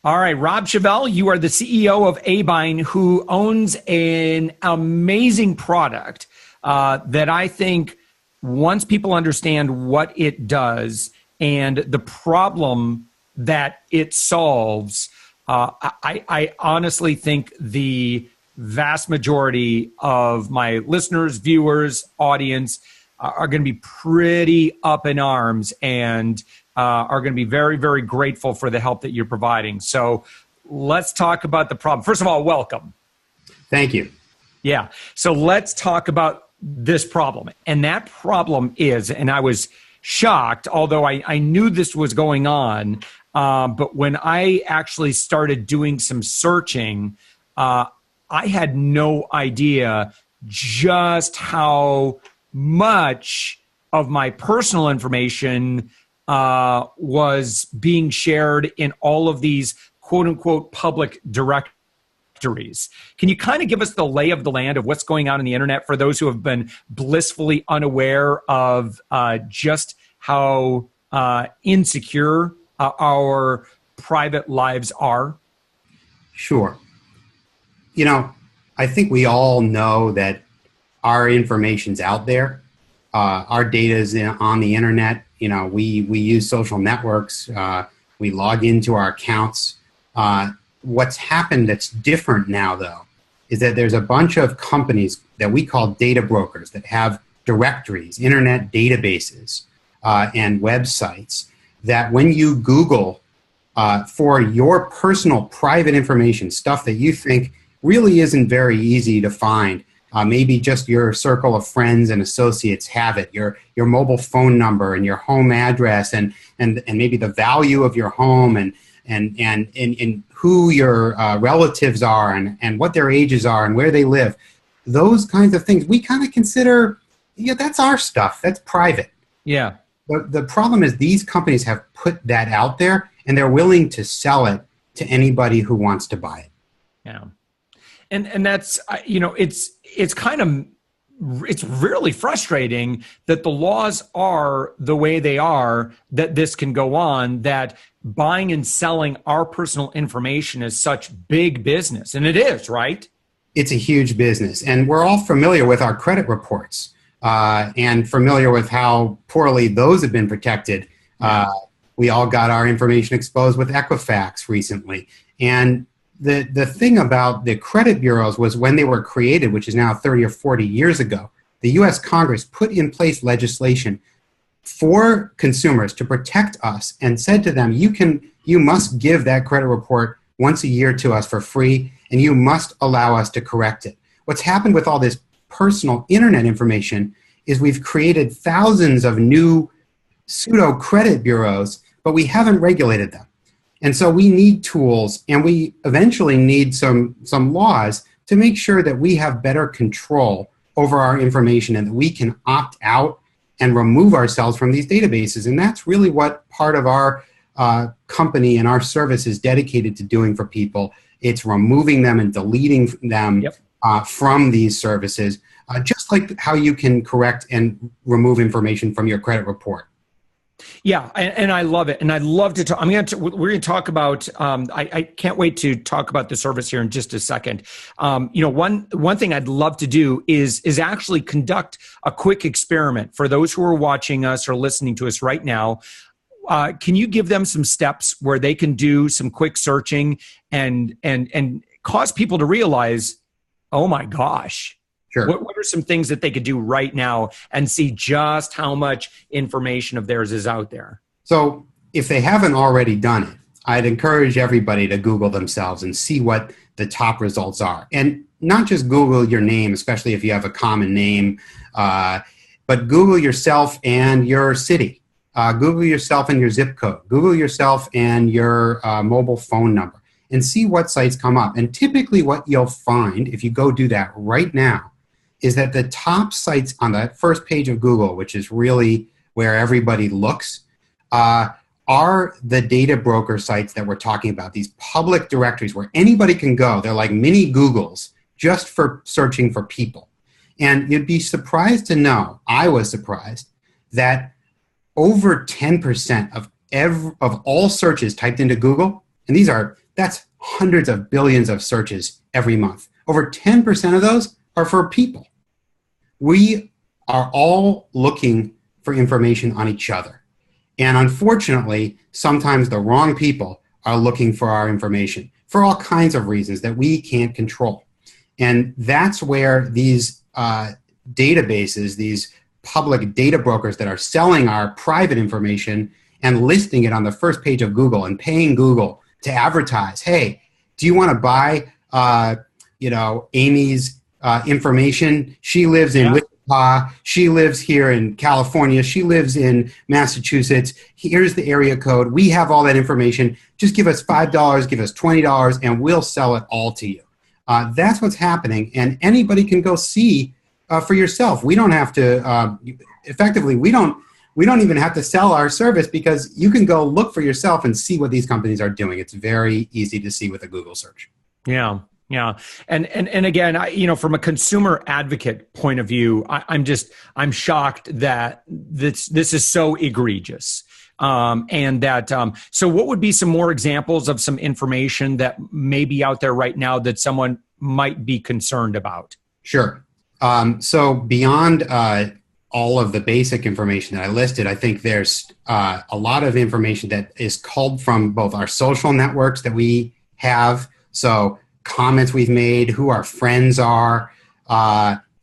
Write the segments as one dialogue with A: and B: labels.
A: All right, Rob Chevelle, you are the CEO of Abine, who owns an amazing product that I think once people understand what it does and the problem that it solves, I honestly think the vast majority of my listeners, viewers, audience are going to be pretty up in arms and are going to be very, very grateful for the help that you're providing. So let's talk about the problem. First of all, welcome.
B: Thank you.
A: Yeah. So let's talk about this problem. And that problem is, and I was shocked, although I knew this was going on, but when I actually started doing some searching, I had no idea just how much of my personal information was being shared in all of these quote unquote public directories. Can you kind of give us the lay of the land of what's going on in the internet for those who have been blissfully unaware of just how insecure our private lives are?
B: Sure. You know, I think we all know that our information's out there. Our data is on the internet. You know, we use social networks. We log into our accounts. What's happened that's different now, though, is that there's a bunch of companies that we call data brokers that have directories, internet databases, and websites that when you Google for your personal private information, stuff that you think really isn't very easy to find, maybe just your circle of friends and associates have it, your mobile phone number and your home address and maybe the value of your home and who your relatives are and what their ages are and where they live. Those kinds of things we kind of consider, yeah, that's our stuff. That's private.
A: Yeah.
B: The problem is these companies have put that out there and they're willing to sell it to anybody who wants to buy it.
A: Yeah. And that's, you know, it's really frustrating that the laws are the way they are, that this can go on, that buying and selling our personal information is such big business. And it is, right?
B: It's a huge business. And we're all familiar with our credit reports and familiar with how poorly those have been protected. We all got our information exposed with Equifax recently. And the thing about the credit bureaus was when they were created, which is now 30 or 40 years ago, the U.S. Congress put in place legislation for consumers to protect us and said to them, you must give that credit report once a year to us for free, and you must allow us to correct it. What's happened with all this personal internet information is we've created thousands of new pseudo credit bureaus, but we haven't regulated them. And so we need tools, and we eventually need some laws to make sure that we have better control over our information and that we can opt out and remove ourselves from these databases. And that's really what part of our company and our service is dedicated to doing for people. It's removing them and deleting them from these services, just like how you can correct and remove information from your credit report.
A: Yeah, and I love it, and I'd love to talk. We're going to talk about. I can't wait to talk about the service here in just a second. You know, one thing I'd love to do is actually conduct a quick experiment for those who are watching us or listening to us right now. Can you give them some steps where they can do some quick searching and cause people to realize, oh my gosh.
B: Sure.
A: What are some things that they could do right now and see just how much information of theirs is out there?
B: So if they haven't already done it, I'd encourage everybody to Google themselves and see what the top results are. And not just Google your name, especially if you have a common name, but Google yourself and your city. Google yourself and your zip code. Google yourself and your mobile phone number and see what sites come up. And typically what you'll find, if you go do that right now, is that the top sites on that first page of Google, which is really where everybody looks, are the data broker sites that we're talking about, these public directories where anybody can go. They're like mini Googles just for searching for people. And you'd be surprised to know, I was surprised, that over 10% of all searches typed into Google, and these are That's hundreds of billions of searches every month. Over 10% of those are for people. We are all looking for information on each other. And unfortunately, sometimes the wrong people are looking for our information for all kinds of reasons that we can't control. And that's where these databases, these public data brokers that are selling our private information and listing it on the first page of Google and paying Google to advertise, hey, do you want to buy, Amy's information? She lives in Wichita. She lives here in California. She lives in Massachusetts. Here's the area code. We have all that information. Just give us $5, give us $20, and we'll sell it all to you. That's what's happening, and anybody can go see for yourself. We don't have to, effectively, we don't even have to sell our service, because you can go look for yourself and see what these companies are doing. It's very easy to see with a Google search. Yeah.
A: Yeah. And again, from a consumer advocate point of view, I'm shocked that this is so egregious. So what would be some more examples of some information that may be out there right now that someone might be concerned about?
B: Sure. So beyond all of the basic information that I listed, I think there's a lot of information that is culled from both our social networks that we have. So comments we've made, who our friends are,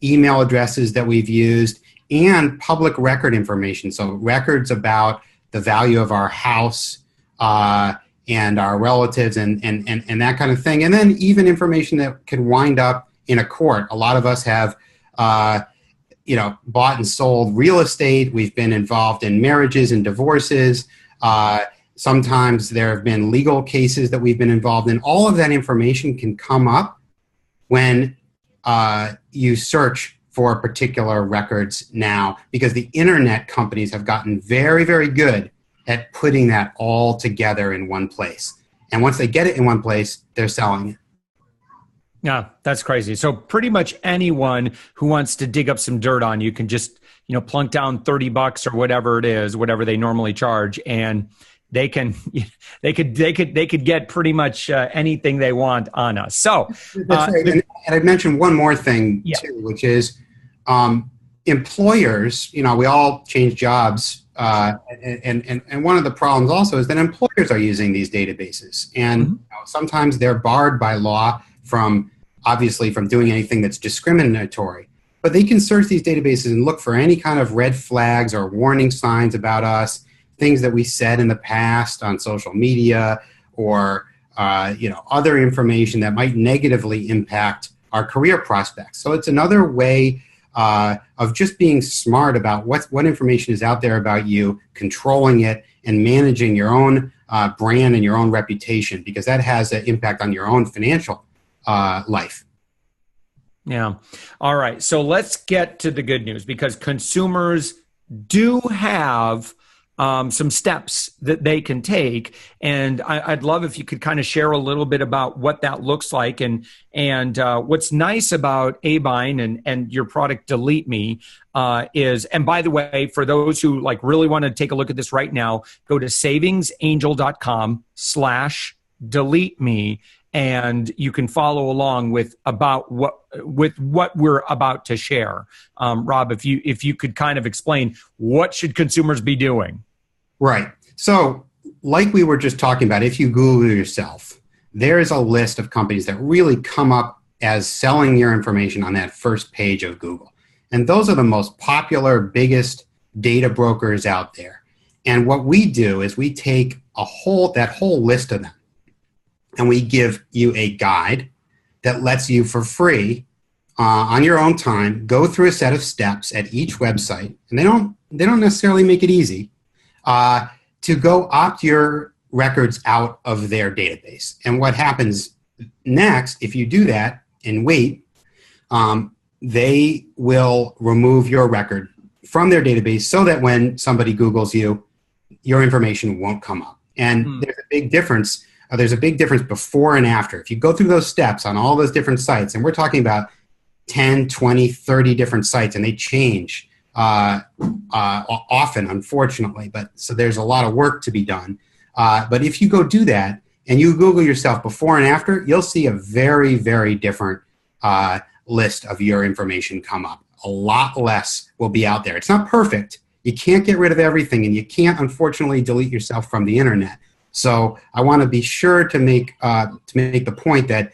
B: email addresses that we've used, and public record information. So records about the value of our house and our relatives and that kind of thing. And then even information that can wind up in a court. A lot of us have bought and sold real estate. We've been involved in marriages and divorces. Sometimes there have been legal cases that we've been involved in. All of that information can come up when you search for particular records now, because the internet companies have gotten very, very good at putting that all together in one place. And once they get it in one place, they're selling it.
A: Yeah, that's crazy. So pretty much anyone who wants to dig up some dirt on you can just, plunk down $30 or whatever it is, whatever they normally charge, and they could get pretty much anything they want on us. So
B: that's right. And I'd mention one more thing too, which is employers. We all change jobs, and one of the problems also is that employers are using these databases, and sometimes they're barred by law from doing anything that's discriminatory. But they can search these databases and look for any kind of red flags or warning signs about us, things that we said in the past on social media, or other information that might negatively impact our career prospects. So it's another way of just being smart about what information is out there about you, controlling it, and managing your own brand and your own reputation, because that has an impact on your own financial life.
A: Yeah. All right. So let's get to the good news, because consumers do have some steps that they can take. And I'd love if you could kind of share a little bit about what that looks like. And what's nice about Abine and your product DeleteMe is, and by the way, for those who really want to take a look at this right now, go to savingsangel.com/DeleteMe. And you can follow along with what we're about to share. Rob, if you could kind of explain, what should consumers be doing?
B: Right. So like we were just talking about, if you Google yourself, there's a list of companies that really come up as selling your information on that first page of Google. And those are the most popular, biggest data brokers out there. And what we do is we take that whole list of them, and we give you a guide that lets you, for free, on your own time, go through a set of steps at each website. And they don't necessarily make it easy to go opt your records out of their database. And what happens next, if you do that and wait, they will remove your record from their database so that when somebody Googles you, your information won't come up. And there's a big difference. There's a big difference before and after. If you go through those steps on all those different sites, and we're talking about 10, 20, 30 different sites, and they change often, unfortunately. So there's a lot of work to be done. But if you go do that and you Google yourself before and after, you'll see a very, very different list of your information come up. A lot less will be out there. It's not perfect. You can't get rid of everything, and you can't, unfortunately, delete yourself from the internet. So I want to be sure to make the point that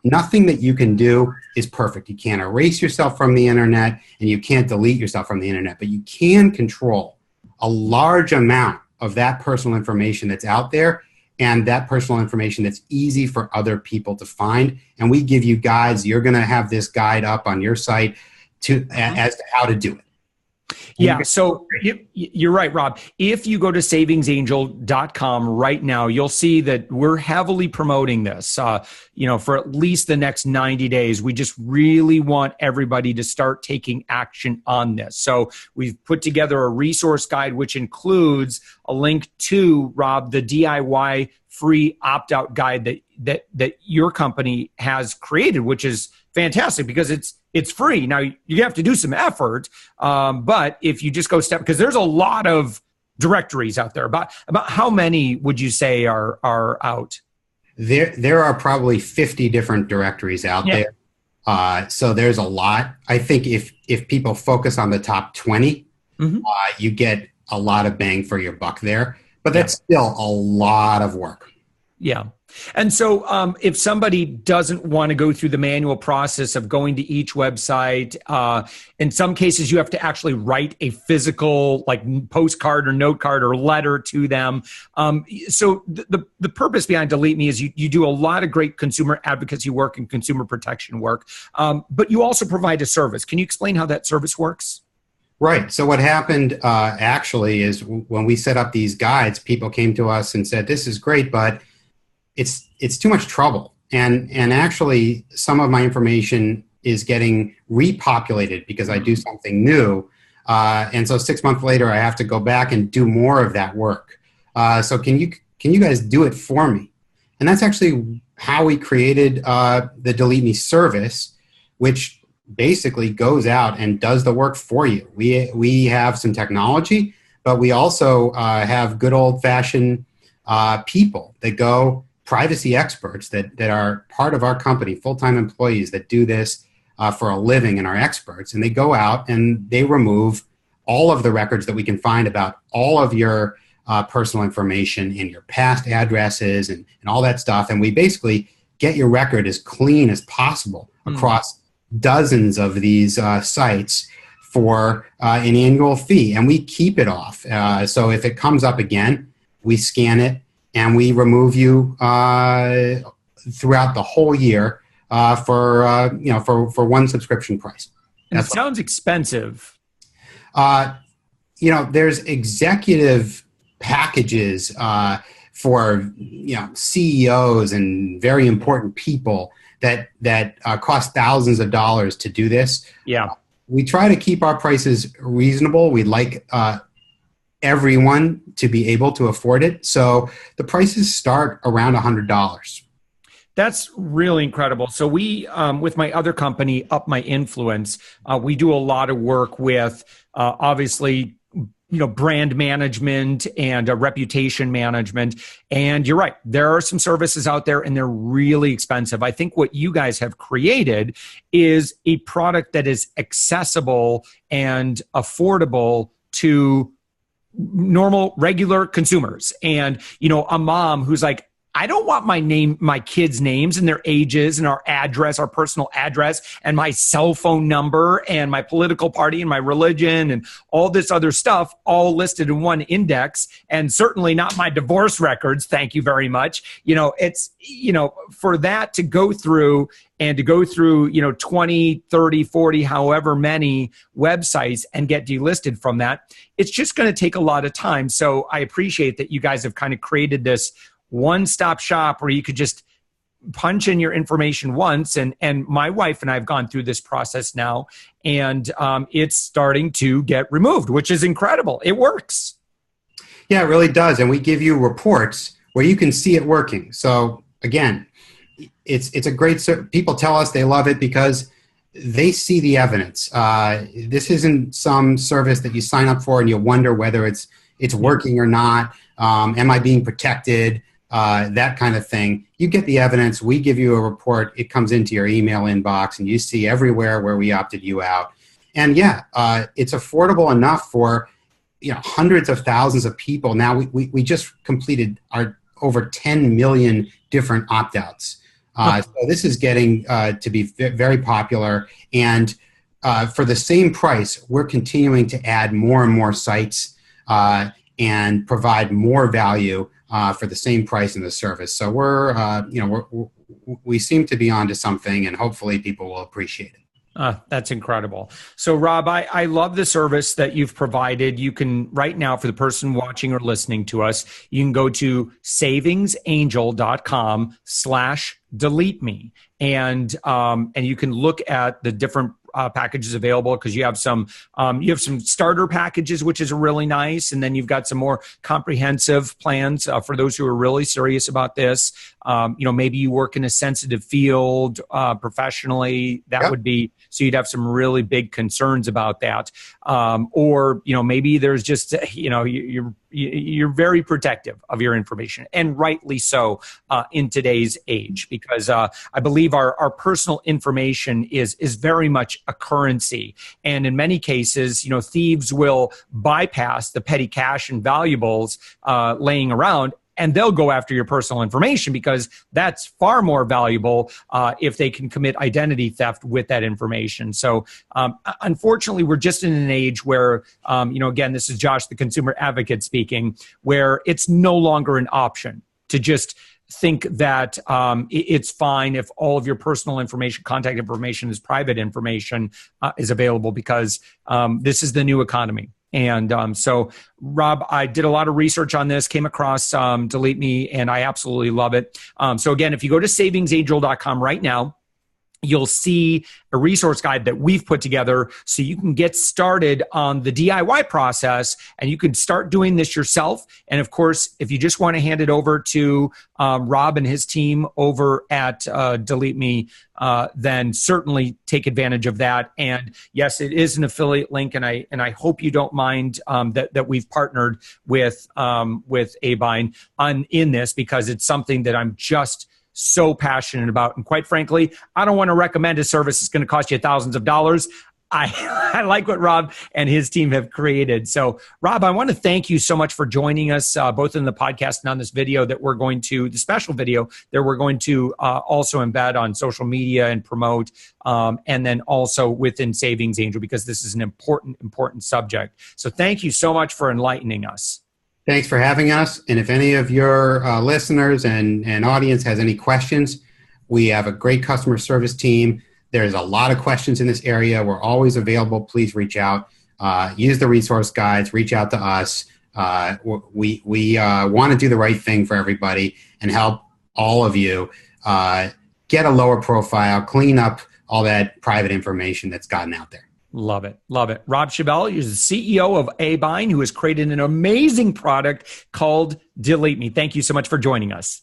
B: nothing that you can do is perfect. You can't erase yourself from the internet, and you can't delete yourself from the internet, but you can control a large amount of that personal information that's out there, and that personal information that's easy for other people to find. And we give you guides. You're going to have this guide up on your site as to how to do it.
A: Yeah, so you're right, Rob. If you go to savingsangel.com right now, you'll see that we're heavily promoting this, for at least the next 90 days. We just really want everybody to start taking action on this. So we've put together a resource guide, which includes a link to, Rob, the DIY free opt-out guide that your company has created, which is fantastic because it's free. Now, you have to do some effort, but if you just go because there's a lot of directories out there. About how many would you say are out?
B: There are probably 50 different directories out there. So there's a lot. I think if people focus on the top 20, you get a lot of bang for your buck there. But that's still a lot of work.
A: Yeah. And so if somebody doesn't want to go through the manual process of going to each website, in some cases you have to actually write a physical postcard or note card or letter to them. So the purpose behind DeleteMe is you do a lot of great consumer advocacy work and consumer protection work, but you also provide a service. Can you explain how that service works?
B: Right. So what happened actually is when we set up these guides, people came to us and said, this is great, but it's too much trouble. And actually, some of my information is getting repopulated because I do something new. And so 6 months later, I have to go back and do more of that work. So can you guys do it for me? And that's actually how we created the DeleteMe service, which basically goes out and does the work for you. We have some technology, but we also have good old-fashioned people that go, privacy experts that are part of our company, full-time employees that do this for a living and are experts. And they go out and they remove all of the records that we can find about all of your personal information and your past addresses and all that stuff. And we basically get your record as clean as possible across dozens of these sites for an annual fee. And we keep it off. So if it comes up again, we scan it and we remove you throughout the whole year for one subscription price.
A: And it sounds expensive.
B: There's executive packages for CEOs and very important people that cost thousands of dollars to do this.
A: Yeah,
B: we try to keep our prices reasonable. We'd like everyone to be able to afford it. So the prices start around $100.
A: That's really incredible. So we, with my other company, Up My Influence, we do a lot of work with, obviously, brand management and reputation management. And you're right, there are some services out there and they're really expensive. I think what you guys have created is a product that is accessible and affordable to normal, regular consumers. And, a mom who's like, I don't want my kids' names and their ages and our address, our personal address, and my cell phone number and my political party and my religion and all this other stuff all listed in one index, and certainly not my divorce records. Thank you very much. It's, for that to go through 20, 30, 40, however many websites and get delisted from that, it's just going to take a lot of time. So I appreciate that you guys have kind of created this one-stop shop where you could just punch in your information once. And my wife and I have gone through this process now, and it's starting to get removed, which is incredible. It works.
B: Yeah, it really does. And we give you reports where you can see it working. So again, it's a great, people tell us they love it because they see the evidence. This isn't some service that you sign up for and you wonder whether it's working or not. Am I being protected? that kind of thing. You get the evidence. We give you a report. It comes into your email inbox, and you see everywhere where we opted you out. And yeah, it's affordable enough for hundreds of thousands of people. Now we just completed our over 10 million different opt-outs. So this is getting to be very popular. And for the same price, we're continuing to add more and more sites and provide more value for the same price in the service. So we seem to be onto something, and hopefully people will appreciate it.
A: That's incredible. So Rob, I love the service that you've provided. You can, right now, for the person watching or listening to us, you can go to savingsangel.com/DeleteMe. And you can look at the different packages available, because you have some starter packages, which is really nice, and then you've got some more comprehensive plans for those who are really serious about this. Maybe you work in a sensitive field professionally. That would be, so you'd have some really big concerns about that. Or maybe there's just you're very protective of your information, and rightly so in today's age, because I believe our personal information is very much a currency. And in many cases, thieves will bypass the petty cash and valuables laying around, and they'll go after your personal information, because that's far more valuable if they can commit identity theft with that information. So unfortunately, we're just in an age where, again, this is Josh, the consumer advocate speaking, where it's no longer an option to just think that it's fine if all of your personal information, contact information, is private information is available, because this is the new economy. And so, Rob, I did a lot of research on this, came across DeleteMe, and I absolutely love it. So again, if you go to savingsangel.com right now, you'll see a resource guide that we've put together so you can get started on the DIY process, and you can start doing this yourself. And of course, if you just want to hand it over to Rob and his team over at DeleteMe, then certainly take advantage of that. And yes, it is an affiliate link, and I hope you don't mind that we've partnered with Abine in this, because it's something that I'm just so passionate about. And quite frankly, I don't want to recommend a service that's going to cost you thousands of dollars. I like what Rob and his team have created. So Rob, I want to thank you so much for joining us, both in the podcast and on this video that we're going to, the special video that we're going to also embed on social media and promote, and then also within Savings Angel, because this is an important subject. So thank you so much for enlightening us.
B: Thanks for having us. And if any of your listeners and audience has any questions, we have a great customer service team. There's a lot of questions in this area. We're always available. Please reach out. Use the resource guides. Reach out to us. We want to do the right thing for everybody and help all of you get a lower profile, clean up all that private information that's gotten out there.
A: Love it. Love it. Rob Chabelle is the CEO of Abine, who has created an amazing product called DeleteMe. Thank you so much for joining us.